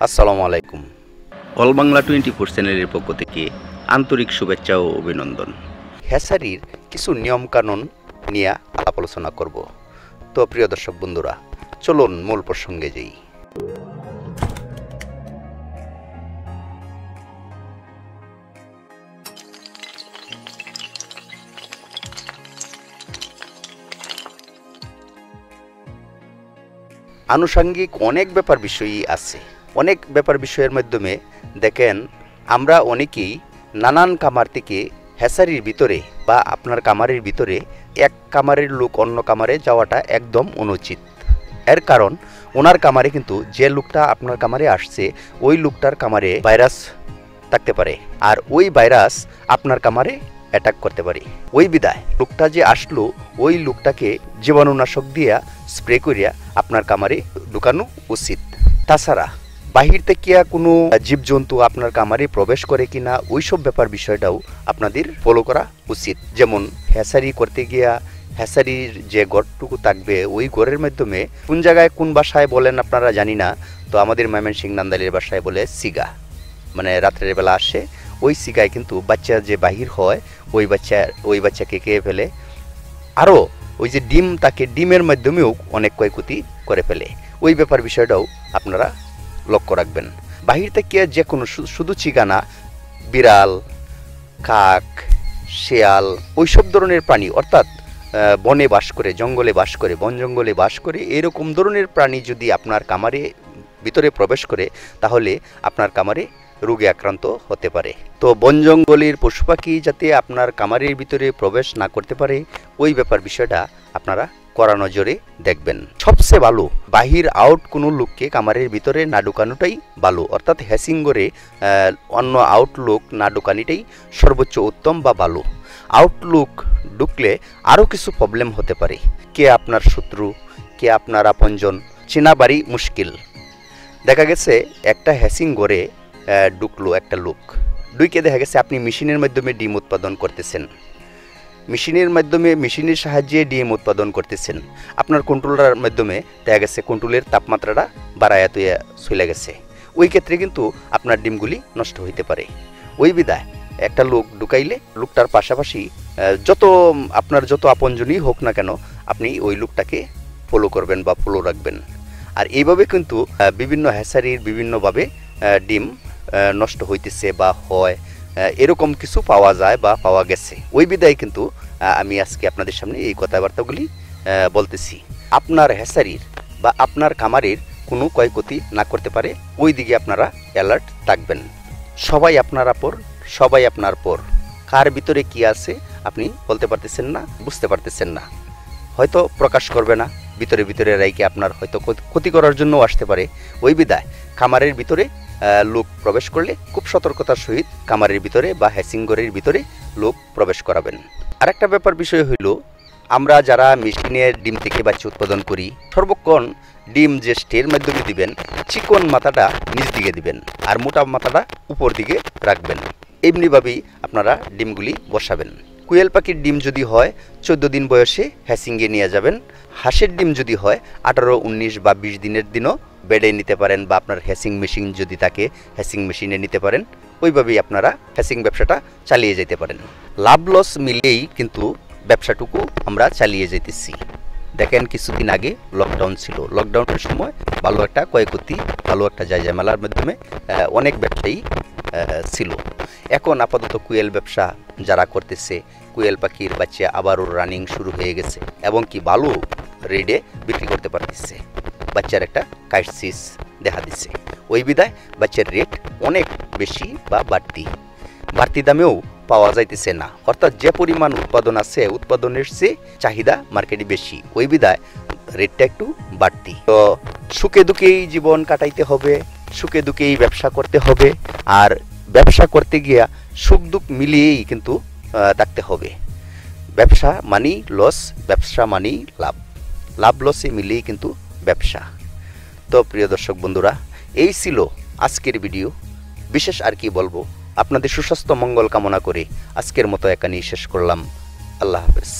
আসসালামু আলাইকুম। অল বাংলা 24 চ্যানেলের পক্ষ থেকে আন্তরিক শুভেচ্ছা ও অভিনন্দন। হ্যাচারির কিছু নিয়মকানুন নিয়ে আলাপ আলোচনা করব। তো প্রিয় দর্শক বন্ধুরা, চলুন মূল প্রসঙ্গে যাই। আনুষঙ্গিক অনেক ব্যাপার বিষয়ই আছে। অনেক ব্যাপার বিষয়ের মাধ্যমে দেখেন আমরা অনেকেই নানান কামার থেকে হ্যাচারির ভিতরে বা আপনার কামারের ভিতরে এক কামারের লোক অন্য কামারে যাওয়াটা একদম অনুচিত। এর কারণ ওনার কামারে কিন্তু যে লোকটা আপনার কামারে আসছে ওই লোকটার কামারে ভাইরাস থাকতে পারে, আর ওই ভাইরাস আপনার কামারে অ্যাটাক করতে পারে। ওই বিদায় লোকটা যে আসলো ওই লোকটাকে জীবাণুনাশক দিয়া স্প্রে করিয়া আপনার কামারে ঢুকানো উচিত। তাছাড়া বাহির থেকে কোনো জীবজন্তু আপনার কামারে প্রবেশ করে কিনা ওইসব ব্যাপার বিষয়টাও আপনাদের ফলো করা উচিত। যেমন হ্যাচারি করতে গিয়া হ্যাচারির যে গড়টুকু থাকবে ওই গড়ের মাধ্যমে কোন জায়গায় কোন বাসায় বলেন আপনারা জানি না, তো আমাদের ময়মনসিংহ নান্দাইলের বাসায় বলে সিগা, মানে রাত্রের বেলা আসে ওই সিগায় কিন্তু বাচ্চা যে বাহির হয় ওই বাচ্চাকে খেয়ে ফেলে। আরও ওই যে ডিম তাকে ডিমের মাধ্যমেও অনেক ক্ষয়ক্ষতি করে ফেলে। ওই ব্যাপার বিষয়টাও আপনারা লক্ষ্য রাখবেন। বাহির থেকে যে কোনো শুধু চিগানা, বিড়াল, কাক, শেয়াল ওইসব ধরনের প্রাণী, অর্থাৎ বনে বাস করে, জঙ্গলে বাস করে, বন জঙ্গলে বাস করে, এরকম ধরনের প্রাণী যদি আপনার কামারে ভিতরে প্রবেশ করে তাহলে আপনার কামারে রোগে আক্রান্ত হতে পারে। তো বন জঙ্গলের পশু পাখি যাতে আপনার কামারের ভিতরে প্রবেশ না করতে পারে ওই ব্যাপার বিষয়টা আপনারা কড়া নজরে দেখবেন। সবচেয়ে ভালো বাহির আউট কোনো লোককে কামারের ভিতরে না ঢুকানোটাই ভালো, অর্থাৎ হ্যাচিং করে অন্য আউট লোক না ঢুকানিটাই সর্বোচ্চ উত্তম বা ভালো। আউট লোক ঢুকলে আরও কিছু প্রবলেম হতে পারে। কে আপনার শত্রু, কে আপনার আপনজন চেনা বাড়ি মুশকিল। দেখা গেছে একটা হ্যাচিং করে ঢুকলো একটা লোক, ঢুকে দেখা গেছে আপনি মেশিনের মাধ্যমে ডিম উৎপাদন করতেছেন, মেশিনের সাহায্যে ডিম উৎপাদন করতেছেন। আপনার কন্ট্রোলার মাধ্যমে দেখা গেছে কন্ট্রোলের তাপমাত্রাটা বাড়ায়া তুইয়া চলে গেছে। ওই ক্ষেত্রে কিন্তু আপনার ডিমগুলি নষ্ট হইতে পারে। ওই বিদায় একটা লোক ঢুকাইলে লোকটার পাশাপাশি আপনার যত আপনজনই হোক না কেন আপনি ওই লোকটাকে ফলো করবেন বা ফলো রাখবেন। আর এইভাবে কিন্তু বিভিন্ন হ্যাচারির বিভিন্নভাবে ডিম নষ্ট হইতেছে বা হয়, এরকম কিছু পাওয়া যায় বা পাওয়া গেছে। ওই বিদায় কিন্তু আমি আজকে আপনাদের সামনে এই কথাবার্তাগুলি বলতেছি। আপনার হ্যাচারির বা আপনার কামারের কোনো ক্ষয়ক্ষতি না করতে পারে ওই দিকে আপনারা অ্যালার্ট থাকবেন। সবাই আপনার আপর, সবাই আপনার পর। কার ভিতরে কি আছে আপনি বলতে পারতেছেন না, বুঝতে পারতেছেন না, হয়তো প্রকাশ করবে না, ভিতরে ভিতরে রাইকে আপনার হয়তো ক্ষতি করার জন্যও আসতে পারে। ওই বিদায় কামারের ভিতরে লোক প্রবেশ করলে খুব সতর্কতার সহিত কামারের ভিতরে বা হ্যাচিংঘরের ভিতরে লোক প্রবেশ করাবেন। আরেকটা ব্যাপার বিষয় হইল, আমরা যারা মেশিনের ডিম থেকে বাচ্চা উৎপাদন করি সর্বক্ষণ ডিম যে স্টের মাধ্যমে দিবেন, চিকন মাথাটা নিচ দিকে দিবেন আর মোটা মাথাটা উপর দিকে রাখবেন। এমনিভাবেই আপনারা ডিমগুলি বসাবেন। কুয়েল পাখির ডিম যদি হয় 14 দিন বয়সে হ্যাচিংয়ে নিয়ে যাবেন। হাঁসের ডিম যদি হয় 18, 19 বা 20 দিনের দিনও বেডে নিতে পারেন, বা আপনার হ্যাচিং মেশিন যদি থাকে হ্যাচিং মেশিনে নিতে পারেন। ওইভাবেই আপনারা হ্যাচিং ব্যবসাটা চালিয়ে যেতে পারেন। লাভ লস মিলেই কিন্তু ব্যবসাটুকু আমরা চালিয়ে যেতেছি। দেখেন কিছুদিন আগে লকডাউন ছিল, লকডাউনের সময় ভালো একটা ক্ষয়ক্ষতি, ভালো একটা জায়জামেলার মাধ্যমে অনেক ব্যবসায়ী ছিল। এখন আপাতত কুয়েল ব্যবসা যারা করতেছে, কুয়েল পাখির বাচ্চা আবারও রানিং শুরু হয়ে গেছে এবং কি ভালো রেটে বিক্রি করতে পারতেছে। বাচ্চার একটা ক্রাইসিস দেখা দিচ্ছে। ওই বিদায় বাচ্চার রেট অনেক বেশি বা বাড়তি দামেও পাওয়া যাইতেছে না, অর্থাৎ যে পরিমাণ উৎপাদন আছে উৎপাদনের চেয়ে চাহিদা মার্কেটে বেশি। ওই বিদায় রেটটা একটু বাড়তি। তো সুখে দুঃখেই জীবন কাটাইতে হবে, সুখে দুঃখেই ব্যবসা করতে হবে। আর ব্যবসা করতে গিয়া সুখ দুঃখ মিলিয়েই কিন্তু থাকতে হবে। ব্যবসা মানেই লস, ব্যবসা মানেই লাভ, লাভ লসে মিলিয়েই কিন্তু ব্যবসা। তো প্রিয় দর্শক বন্ধুরা, এই ছিল আজকের ভিডিও। বিশেষ আর কি বলবো, আপনাদের সুস্বাস্থ্য মঙ্গল কামনা করে আজকের মতো এখানেই শেষ করলাম। আল্লাহ হাফেজ।